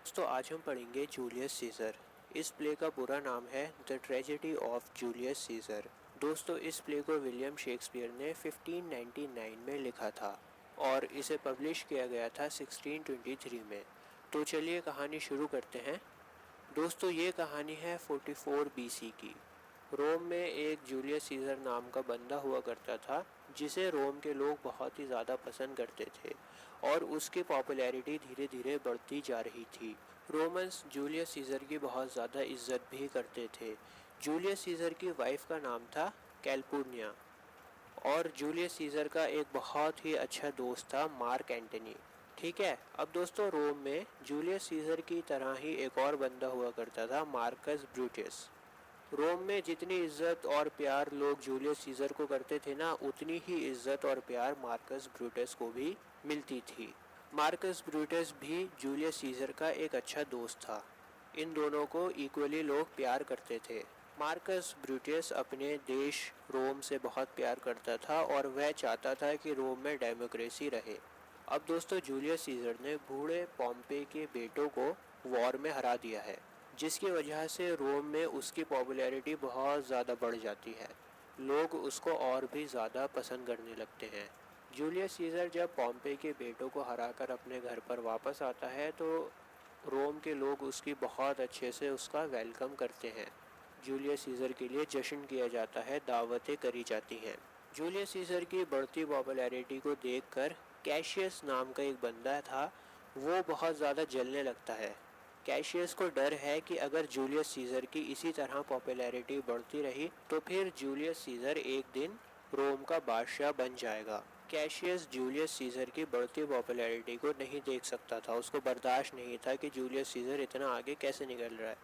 दोस्तों आज हम पढ़ेंगे जूलियस सीज़र। इस प्ले का पूरा नाम है the tragedy of Julius Caesar. दोस्तों इस प्ले को विलियम शेक्सपियर ने 1599 में लिखा था और इसे पब्लिश किया गया था 1623 में। तो चलिए कहानी शुरू करते हैं। दोस्तों ये कहानी है 44 बीसी की। रोम में एक जूलियस सीज़र नाम का बंदा हुआ करता था जिसे रोम के लोग बहुत ही ज़्यादा पसंद करते थे और उसकी पॉपुलैरिटी धीरे धीरे बढ़ती जा रही थी। रोमन्स जूलियस सीज़र की बहुत ज़्यादा इज्जत भी करते थे। जूलियस सीज़र की वाइफ का नाम था कैल्पुर्निया और जूलियस सीज़र का एक बहुत ही अच्छा दोस्त था मार्क एंटनी। ठीक है, अब दोस्तों रोम में जूलियस सीज़र की तरह ही एक और बंदा हुआ करता था, मार्कस ब्रूटस। रोम में जितनी इज्जत और प्यार लोग जूलियस सीज़र को करते थे ना, उतनी ही इज्जत और प्यार मार्कस ब्रूटस को भी मिलती थी। मार्कस ब्रूटस भी जूलियस सीज़र का एक अच्छा दोस्त था। इन दोनों को इक्वली लोग प्यार करते थे। मार्कस ब्रूटस अपने देश रोम से बहुत प्यार करता था और वह चाहता था कि रोम में डेमोक्रेसी रहे। अब दोस्तों जूलियस सीज़र ने बूढ़े पॉम्पे के बेटों को वॉर में हरा दिया है, जिसकी वजह से रोम में उसकी पॉपुलैरिटी बहुत ज़्यादा बढ़ जाती है। लोग उसको और भी ज़्यादा पसंद करने लगते हैं। जूलियस सीज़र जब पॉम्पे के बेटों को हराकर अपने घर पर वापस आता है तो रोम के लोग उसकी बहुत अच्छे से उसका वेलकम करते हैं। जूलियस सीज़र के लिए जश्न किया जाता है, दावतें करी जाती हैं। जूलियस सीज़र की बढ़ती पॉपुलैरिटी को देखकर कैशियस नाम का एक बंदा था, वो बहुत ज़्यादा जलने लगता है। कैशियस को डर है कि अगर जूलियस सीज़र की इसी तरह पॉपुलैरिटी बढ़ती रही तो फिर जूलियस सीज़र एक दिन रोम का बादशाह बन जाएगा। कैशियस जूलियस सीज़र की बढ़ती पॉपुलैरिटी को नहीं देख सकता था, उसको बर्दाश्त नहीं था कि जूलियस सीज़र इतना आगे कैसे निकल रहा है।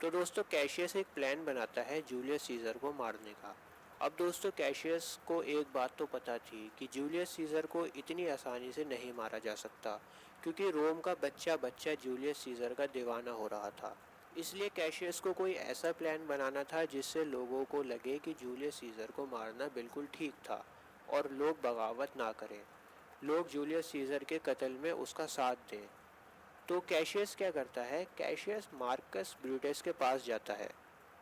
तो दोस्तों कैशियस एक प्लान बनाता है जूलियस सीज़र को मारने का। अब दोस्तों कैशियस को एक बात तो पता थी कि जूलियस सीज़र को इतनी आसानी से नहीं मारा जा सकता, क्योंकि रोम का बच्चा बच्चा जूलियस सीज़र का दीवाना हो रहा था। इसलिए कैशियस को कोई ऐसा प्लान बनाना था जिससे लोगों को लगे कि जूलियस सीज़र को मारना बिल्कुल ठीक था और लोग बगावत ना करें, लोग जूलियस सीज़र के कत्ल में उसका साथ दें। तो कैशियस क्या करता है, कैशियस मार्कस ब्रूटस के पास जाता है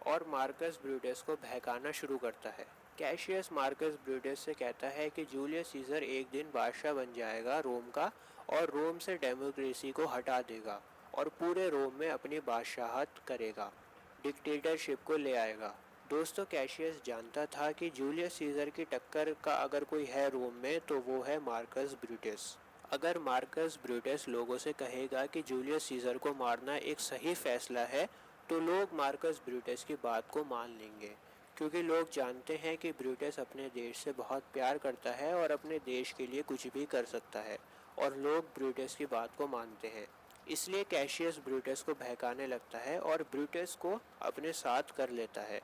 और मार्कस ब्रूटस को बहकाना शुरू करता है। कैशियस मार्कस ब्रूटस से कहता है कि जूलियस सीज़र एक दिन बादशाह बन जाएगा रोम का और रोम से डेमोक्रेसी को हटा देगा और पूरे रोम में अपनी बादशाहत करेगा, डिक्टेटरशिप को ले आएगा। दोस्तों कैशियस जानता था कि जूलियस सीज़र की टक्कर का अगर कोई है रोम में तो वो है मार्कस ब्रूटस। अगर मार्कस ब्रूटस लोगों से कहेगा कि जूलियस सीज़र को मारना एक सही फैसला है तो लोग मार्कस ब्रूटस की बात को मान लेंगे, क्योंकि लोग जानते हैं कि ब्रूटस अपने देश से बहुत प्यार करता है और अपने देश के लिए कुछ भी कर सकता है और लोग ब्रूटस की बात को मानते हैं। इसलिए कैशियस ब्रूटस को बहकाने लगता है और ब्रूटस को अपने साथ कर लेता है।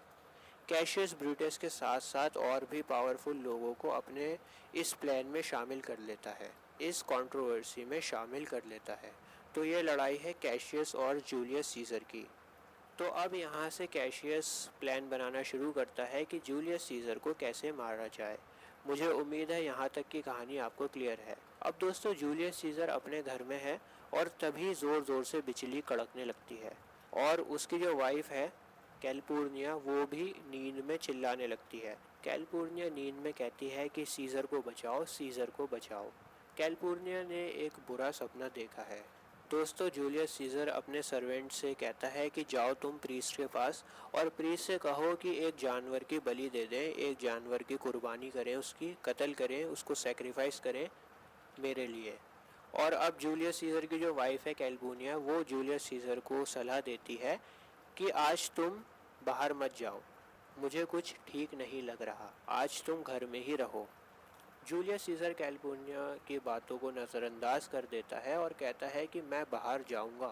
कैशियस ब्रूटस के साथ साथ और भी पावरफुल लोगों को अपने इस प्लान में शामिल कर लेता है, इस कंट्रोवर्सी में शामिल कर लेता है। तो ये लड़ाई है कैशियस और जूलियस सीज़र की। तो अब यहाँ से कैशियस प्लान बनाना शुरू करता है कि जूलियस सीज़र को कैसे मारा जाए। मुझे उम्मीद है यहाँ तक की कहानी आपको क्लियर है। अब दोस्तों जूलियस सीज़र अपने घर में है और तभी ज़ोर ज़ोर से बिजली कड़कने लगती है और उसकी जो वाइफ है कैलिफोर्निया, वो भी नींद में चिल्लाने लगती है। कैलिफोर्निया नींद में कहती है कि सीज़र को बचाओ, सीज़र को बचाओ। कैलिफोर्निया ने एक बुरा सपना देखा है। दोस्तों जूलियस सीज़र अपने सर्वेंट से कहता है कि जाओ तुम प्रीस्ट के पास और प्रीस्ट से कहो कि एक जानवर की बलि दे दें, एक जानवर की कुर्बानी करें, उसकी कत्ल करें, उसको सेक्रीफाइस करें मेरे लिए। और अब जूलियस सीज़र की जो वाइफ है कैलिफोर्निया, वो जूलियस सीज़र को सलाह देती है कि आज तुम बाहर मत जाओ, मुझे कुछ ठीक नहीं लग रहा, आज तुम घर में ही रहो। जूलियस सीज़र कैलिफोर्निया की बातों को नज़रअंदाज कर देता है और कहता है कि मैं बाहर जाऊंगा।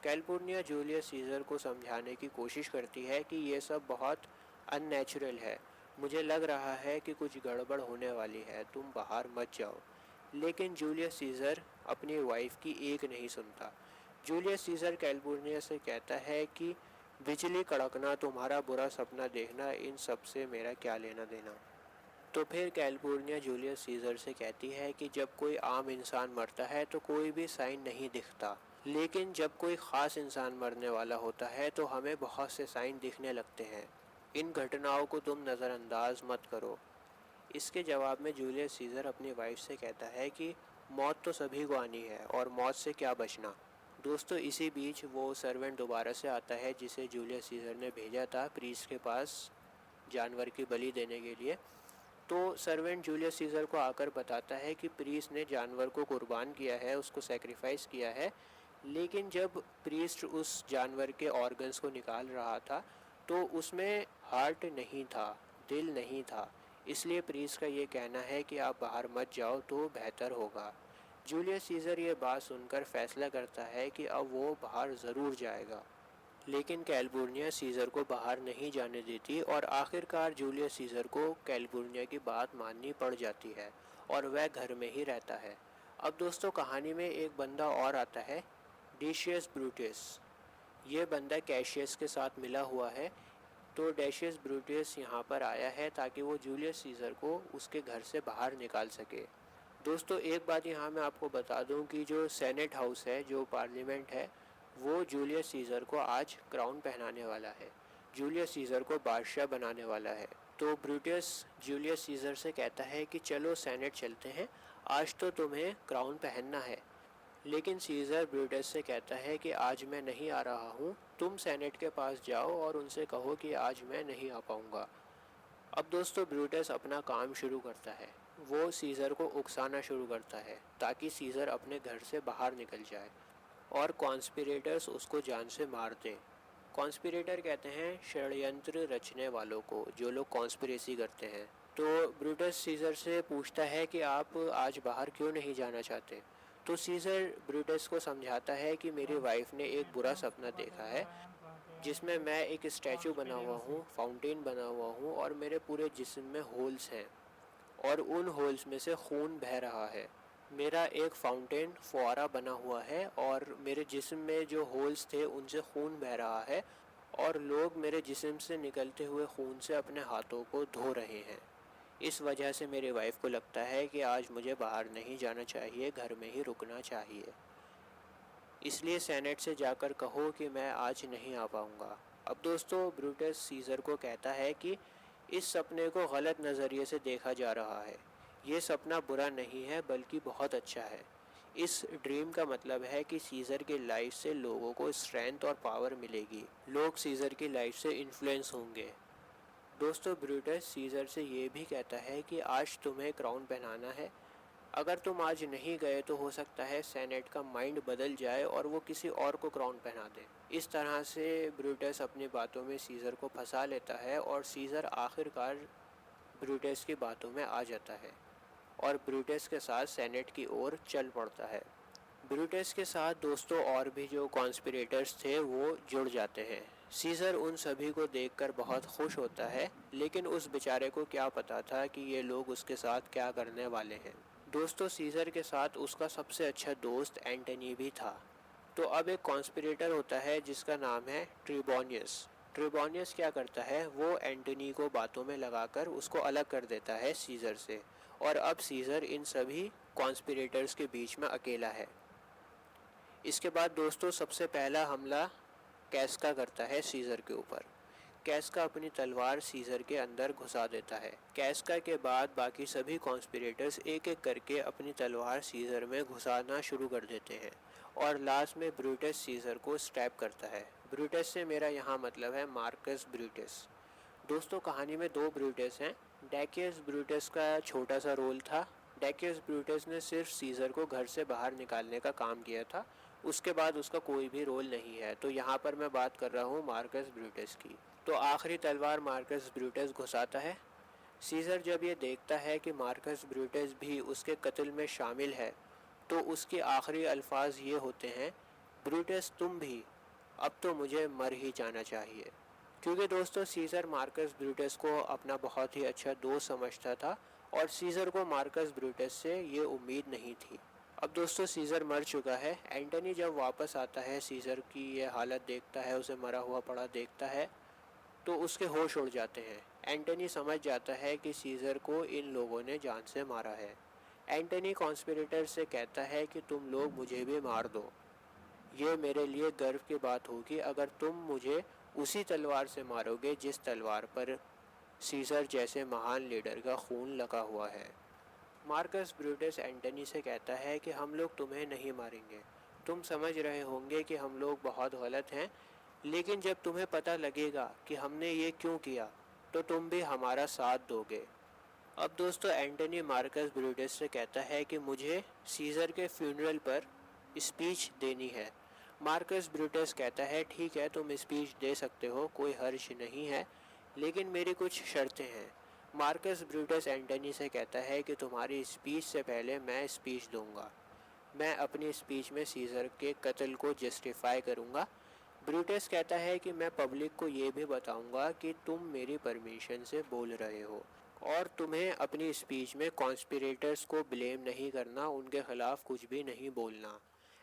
कैलिफोर्निया जूलियस सीज़र को समझाने की कोशिश करती है कि ये सब बहुत अननेचुरल है, मुझे लग रहा है कि कुछ गड़बड़ होने वाली है, तुम बाहर मत जाओ। लेकिन जूलियस सीज़र अपनी वाइफ की एक नहीं सुनता। जूलियस सीज़र कैलिफोर्निया से कहता है कि बिजली कड़कना, तुम्हारा बुरा सपना देखना, इन सब से मेरा क्या लेना देना। तो फिर कैलिफोर्निया जूलियस सीज़र से कहती है कि जब कोई आम इंसान मरता है तो कोई भी साइन नहीं दिखता लेकिन जब कोई ख़ास इंसान मरने वाला होता है तो हमें बहुत से साइन दिखने लगते हैं। इन घटनाओं को तुम नज़रअंदाज मत करो। इसके जवाब में जूलियस सीज़र अपनी वाइफ से कहता है कि मौत तो सभी को आनी है और मौत से क्या बचना। दोस्तों इसी बीच वो सर्वेंट दोबारा से आता है जिसे जूलियस सीज़र ने भेजा था प्रीस्ट के पास जानवर की बलि देने के लिए। तो सर्वेंट जूलियस सीज़र को आकर बताता है कि प्रीस्ट ने जानवर को कुर्बान किया है, उसको सेक्रीफाइस किया है। लेकिन जब प्रीस्ट उस जानवर के ऑर्गन्स को निकाल रहा था तो उसमें हार्ट नहीं था, दिल नहीं था। इसलिए प्रीस्ट का ये कहना है कि आप बाहर मत जाओ तो बेहतर होगा। जूलियस सीज़र ये बात सुनकर फैसला करता है कि अब वो बाहर ज़रूर जाएगा। लेकिन कैलिफोर्निया सीज़र को बाहर नहीं जाने देती और आखिरकार जूलियस सीज़र को कैलिफोर्निया की बात माननी पड़ जाती है और वह घर में ही रहता है। अब दोस्तों कहानी में एक बंदा और आता है, डेशियस ब्रूटस। ये बंदा कैशियस के साथ मिला हुआ है। तो डेशियस ब्रूटस यहाँ पर आया है ताकि वो जूलियस सीज़र को उसके घर से बाहर निकाल सके। दोस्तों एक बात यहाँ मैं आपको बता दूँ कि जो सेनेट हाउस है, जो पार्लियामेंट है, वो जूलियस सीज़र को आज क्राउन पहनाने वाला है, जूलियस सीज़र को बादशाह बनाने वाला है। तो ब्रूटस जूलियस सीज़र से कहता है कि चलो सेनेट चलते हैं, आज तो तुम्हें क्राउन पहनना है। लेकिन सीज़र ब्रूटस से कहता है कि आज मैं नहीं आ रहा हूँ, तुम सेनेट के पास जाओ और उनसे कहो कि आज मैं नहीं आ पाऊँगा। अब दोस्तों ब्रूटस अपना काम शुरू करता है। वो सीज़र को उकसाना शुरू करता है ताकि सीज़र अपने घर से बाहर निकल जाए और कॉन्स्पिरेटर्स उसको जान से मार दें। कॉन्स्पिरेटर कहते हैं षड्यंत्र रचने वालों को, जो लोग कॉन्स्पिरेसी करते हैं। तो ब्रूटस सीज़र से पूछता है कि आप आज बाहर क्यों नहीं जाना चाहते। तो सीज़र ब्रूटस को समझाता है कि मेरी वाइफ ने एक बुरा सपना देखा है जिसमें मैं एक स्टैचू बना हुआ हूँ, फाउंटेन बना हुआ हूँ और मेरे पूरे जिस्म में होल्स हैं और उन होल्स में से खून बह रहा है। मेरा एक फाउंटेन फुआरा बना हुआ है और मेरे जिस्म में जो होल्स थे उनसे खून बह रहा है और लोग मेरे जिस्म से निकलते हुए खून से अपने हाथों को धो रहे हैं। इस वजह से मेरी वाइफ को लगता है कि आज मुझे बाहर नहीं जाना चाहिए, घर में ही रुकना चाहिए। इसलिए सेनेट से जाकर कहो कि मैं आज नहीं आ पाऊँगा। अब दोस्तों ब्रूटस सीज़र को कहता है कि इस सपने को गलत नज़रिए से देखा जा रहा है। ये सपना बुरा नहीं है बल्कि बहुत अच्छा है। इस ड्रीम का मतलब है कि सीज़र की लाइफ से लोगों को स्ट्रेंथ और पावर मिलेगी। लोग सीज़र की लाइफ से इन्फ्लुएंस होंगे। दोस्तों ब्रूटस सीज़र से ये भी कहता है कि आज तुम्हें क्राउन पहनाना है। अगर तुम आज नहीं गए तो हो सकता है सेनेट का माइंड बदल जाए और वो किसी और को क्राउन पहना दे। इस तरह से ब्रूटस अपनी बातों में सीज़र को फंसा लेता है और सीज़र आखिरकार ब्रूटस की बातों में आ जाता है और ब्रूटस के साथ सेनेट की ओर चल पड़ता है। ब्रूटस के साथ दोस्तों और भी जो कॉन्स्पिरेटर्स थे वो जुड़ जाते हैं। सीज़र उन सभी को देखकर बहुत खुश होता है, लेकिन उस बेचारे को क्या पता था कि ये लोग उसके साथ क्या करने वाले हैं। दोस्तों सीज़र के साथ उसका सबसे अच्छा दोस्त एंटनी भी था। तो अब एक कॉन्स्पिरेटर होता है जिसका नाम है ट्रिबोनियस। ट्रिबोनियस क्या करता है, वो एंटनी को बातों में लगाकर उसको अलग कर देता है सीज़र से और अब सीज़र इन सभी कॉन्स्पिरेटर्स के बीच में अकेला है। इसके बाद दोस्तों सबसे पहला हमला कैस्का करता है सीज़र के ऊपर। कैस्का अपनी तलवार सीज़र के अंदर घुसा देता है। कैस्का के बाद बाकी सभी कॉन्स्पिरेटर्स एक एक करके अपनी तलवार सीज़र में घुसाना शुरू कर देते हैं और लास्ट में ब्रूटस सीज़र को स्टैप करता है। ब्रूटस से मेरा यहाँ मतलब है मार्कस ब्रूटस। दोस्तों कहानी में दो ब्रूटस हैं। डेकियस ब्रूटस का छोटा सा रोल था। डेकियस ब्रूटस ने सिर्फ सीज़र को घर से बाहर निकालने का काम किया था, उसके बाद उसका कोई भी रोल नहीं है। तो यहाँ पर मैं बात कर रहा हूँ मार्कस ब्रूटस की। तो आखिरी तलवार मार्कस ब्रूटस घुसाता है। सीज़र जब ये देखता है कि मार्कस ब्रूटस भी उसके कत्ल में शामिल है तो उसके आखिरी अल्फाज ये होते हैं, ब्रूटस तुम भी, अब तो मुझे मर ही जाना चाहिए। क्योंकि दोस्तों सीज़र मार्कस ब्रूटस को अपना बहुत ही अच्छा दोस्त समझता था और सीज़र को मार्कस ब्रूटस से ये उम्मीद नहीं थी। अब दोस्तों सीज़र मर चुका है। एंटनी जब वापस आता है सीज़र की ये हालत देखता है, उसे मरा हुआ पड़ा देखता है तो उसके होश उड़ जाते हैं। एंटनी समझ जाता है कि सीज़र को इन लोगों ने जान से मारा है। एंटनी कॉन्स्पिरेटर से कहता है कि तुम लोग मुझे भी मार दो। ये मेरे लिए गर्व की बात होगी अगर तुम मुझे उसी तलवार से मारोगे जिस तलवार पर सीजर जैसे महान लीडर का खून लगा हुआ है। मार्कस ब्रूटस एंटनी से कहता है कि हम लोग तुम्हें नहीं मारेंगे। तुम समझ रहे होंगे कि हम लोग बहुत गलत हैं, लेकिन जब तुम्हें पता लगेगा कि हमने ये क्यों किया तो तुम भी हमारा साथ दोगे। अब दोस्तों एंटनी मार्कस ब्रूटस से कहता है कि मुझे सीजर के फ्यूनरल पर स्पीच देनी है। मार्कस ब्रूटस कहता है ठीक है, तुम स्पीच दे सकते हो, कोई हर्ज नहीं है, लेकिन मेरी कुछ शर्तें हैं। मार्कस ब्रूटस एंटनी से कहता है कि तुम्हारी स्पीच से पहले मैं स्पीच दूंगा। मैं अपनी स्पीच में सीजर के कत्ल को जस्टिफाई करूंगा। ब्रूटस कहता है कि मैं पब्लिक को ये भी बताऊंगा कि तुम मेरी परमिशन से बोल रहे हो और तुम्हें अपनी स्पीच में कॉन्स्पिरेटर्स को ब्लेम नहीं करना, उनके खिलाफ कुछ भी नहीं बोलना।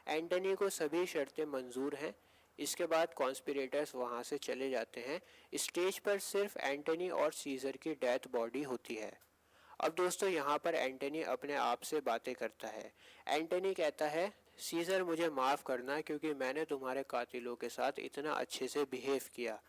एंटनी को सभी शर्तें मंजूर हैं। इसके बाद कॉन्स्पिरेटर्स वहाँ से चले जाते हैं। स्टेज पर सिर्फ एंटनी और सीजर की डेथ बॉडी होती है। अब दोस्तों यहाँ पर एंटनी अपने आप से बातें करता है। एंटनी कहता है सीजर मुझे माफ़ करना क्योंकि मैंने तुम्हारे कातिलों के साथ इतना अच्छे से बिहेव किया,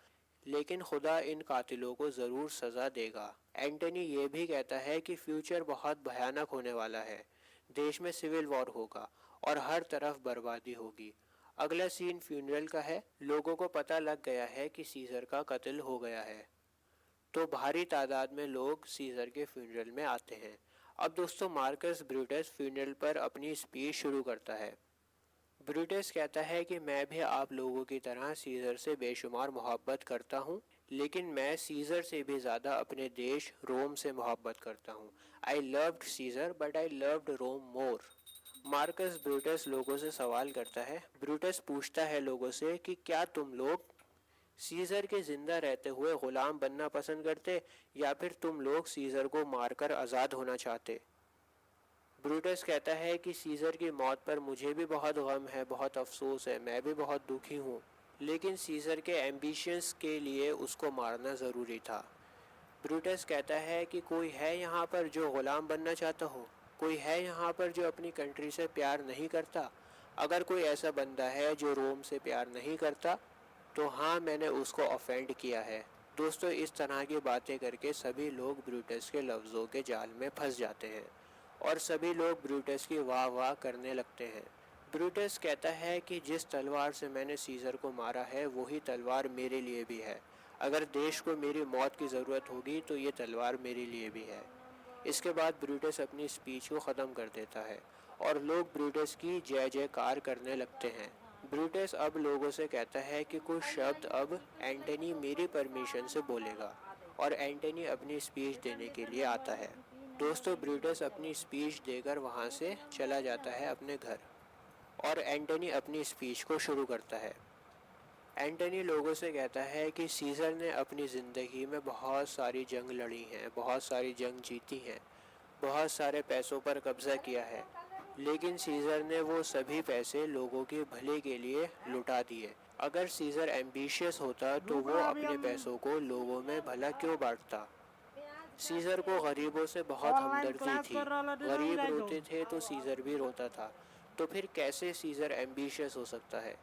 लेकिन खुदा इन कातिलों को ज़रूर सज़ा देगा। एंटनी ये भी कहता है कि फ्यूचर बहुत भयानक होने वाला है। देश में सिविल वॉर होगा और हर तरफ बर्बादी होगी। अगला सीन फ्यूनरल का है। लोगों को पता लग गया है कि सीजर का कत्ल हो गया है, तो भारी तादाद में लोग सीजर के फ्यूनरल में आते हैं। अब दोस्तों मार्कस ब्रूटस फ्यूनरल पर अपनी स्पीच शुरू करता है। ब्रूटस कहता है कि मैं भी आप लोगों की तरह सीजर से बेशुमार मोहब्बत करता हूँ, लेकिन मैं सीजर से भी ज़्यादा अपने देश रोम से मोहब्बत करता हूँ। I loved Caesar but I loved Rome more. Marcus Brutus लोगों से सवाल करता है। ब्रूटस पूछता है लोगों से कि क्या तुम लोग सीजर के जिंदा रहते हुए गुलाम बनना पसंद करते या फिर तुम लोग सीजर को मारकर आज़ाद होना चाहते। ब्रूटस कहता है कि सीजर की मौत पर मुझे भी बहुत गम है, बहुत अफसोस है, मैं भी बहुत दुखी हूँ, लेकिन सीजर के एम्बिशंस के लिए उसको मारना ज़रूरी था। ब्रूटस कहता है कि कोई है यहाँ पर जो ग़ुलाम बनना चाहता हो, कोई है यहाँ पर जो अपनी कंट्री से प्यार नहीं करता। अगर कोई ऐसा बंदा है जो रोम से प्यार नहीं करता तो हाँ, मैंने उसको ऑफेंड किया है। दोस्तों इस तरह की बातें करके सभी लोग ब्रूटस के लफ्ज़ों के जाल में फंस जाते हैं और सभी लोग ब्रूटस की वाह वाह करने लगते हैं। ब्रूटस कहता है कि जिस तलवार से मैंने सीजर को मारा है वही तलवार मेरे लिए भी है। अगर देश को मेरी मौत की ज़रूरत होगी तो ये तलवार मेरे लिए भी है। इसके बाद ब्रूटस अपनी स्पीच को ख़त्म कर देता है और लोग ब्रूटस की जय जयकार करने लगते हैं। ब्रूटस अब लोगों से कहता है कि कुछ शब्द अब एंटनी मेरी परमिशन से बोलेगा और एंटनी अपनी स्पीच देने के लिए आता है। दोस्तों ब्रूटस अपनी स्पीच देकर वहाँ से चला जाता है अपने घर और एंटनी अपनी स्पीच को शुरू करता है। एंटनी लोगों से कहता है कि सीजर ने अपनी ज़िंदगी में बहुत सारी जंग लड़ी हैं, बहुत सारी जंग जीती हैं, बहुत सारे पैसों पर कब्ज़ा किया है, लेकिन सीजर ने वो सभी पैसे लोगों के भले के लिए लुटा दिए। अगर सीजर एम्बिशियस होता तो वो अपने पैसों को लोगों में भला क्यों बांटता। सीजर को गरीबों से बहुत हमदर्दी थी, गरीब रोते थे तो सीजर भी रोता था, तो फिर कैसे सीजर एम्बिशियस हो सकता है।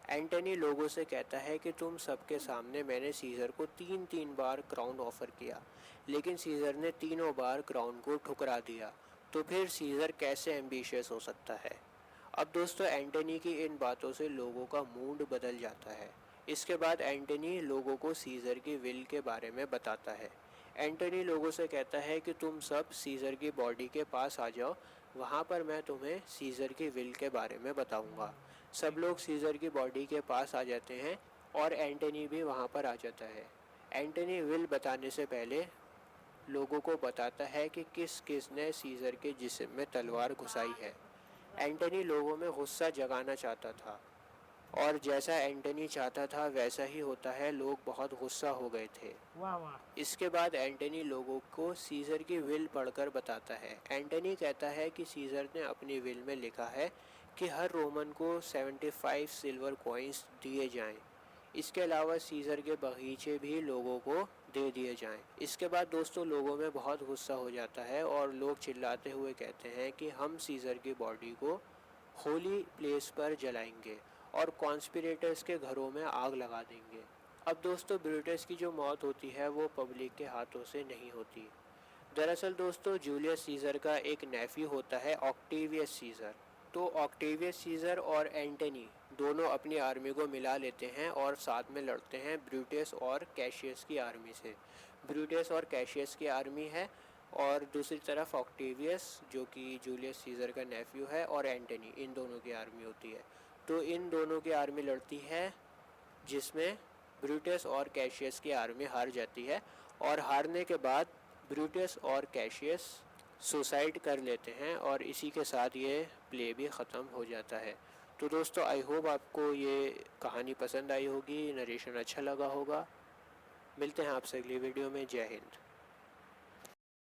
एंटनी लोगों से कहता है कि तुम सबके सामने मैंने सीजर को 3 बार क्राउन ऑफर किया, लेकिन सीजर ने तीनों बार क्राउन को ठुकरा दिया, तो फिर सीजर कैसे एम्बिशियस हो सकता है। अब दोस्तों एंटनी की इन बातों से लोगों का मूड बदल जाता है। इसके बाद एंटनी लोगों को सीजर की विल के बारे में बताता है। एंटनी लोगों से कहता है कि तुम सब सीजर की बॉडी के पास आ जाओ, वहाँ पर मैं तुम्हें सीजर की विल के बारे में बताऊँगा। सब लोग सीजर की बॉडी के पास आ जाते हैं और एंटनी भी वहाँ पर आ जाता है। एंटनी विल बताने से पहले लोगों को बताता है कि किस किस ने सीजर के जिस्म में तलवार घुसाई है। एंटनी लोगों में गुस्सा जगाना चाहता था और जैसा एंटनी चाहता था वैसा ही होता है, लोग बहुत गुस्सा हो गए थे। इसके बाद एंटनी लोगों को सीजर की विल पढ़कर बताता है। एंटनी कहता है कि सीजर ने अपनी विल में लिखा है कि हर रोमन को 75 सिल्वर कॉइन्स दिए जाएं। इसके अलावा सीजर के बगीचे भी लोगों को दे दिए जाएं। इसके बाद दोस्तों लोगों में बहुत गुस्सा हो जाता है और लोग चिल्लाते हुए कहते हैं कि हम सीजर की बॉडी को होली प्लेस पर जलाएंगे और कॉन्स्पिरेटर्स के घरों में आग लगा देंगे। अब दोस्तों ब्रूटस की जो मौत होती है वो पब्लिक के हाथों से नहीं होती। दरअसल दोस्तों जूलियस सीज़र का एक नेफ्यू होता है ऑक्टेवियस सीज़र। तो ऑक्टेवियस सीज़र और एंटनी दोनों अपनी आर्मी को मिला लेते हैं और साथ में लड़ते हैं ब्रूटस और कैशियस की आर्मी से। ब्रूटस और कैशियस की आर्मी है और दूसरी तरफ ऑक्टेवियस जो कि जूलियस सीज़र का नेफ्यू है और एंटनी, इन दोनों की आर्मी होती है। तो इन दोनों की आर्मी लड़ती है जिसमें ब्रूटस और कैशियस की आर्मी हार जाती है और हारने के बाद ब्रूटस और कैशियस सुसाइड कर लेते हैं और इसी के साथ ये प्ले भी ख़त्म हो जाता है। तो दोस्तों आई होप आपको ये कहानी पसंद आई होगी, नरेशन अच्छा लगा होगा। मिलते हैं आपसे अगली वीडियो में। जय हिंद।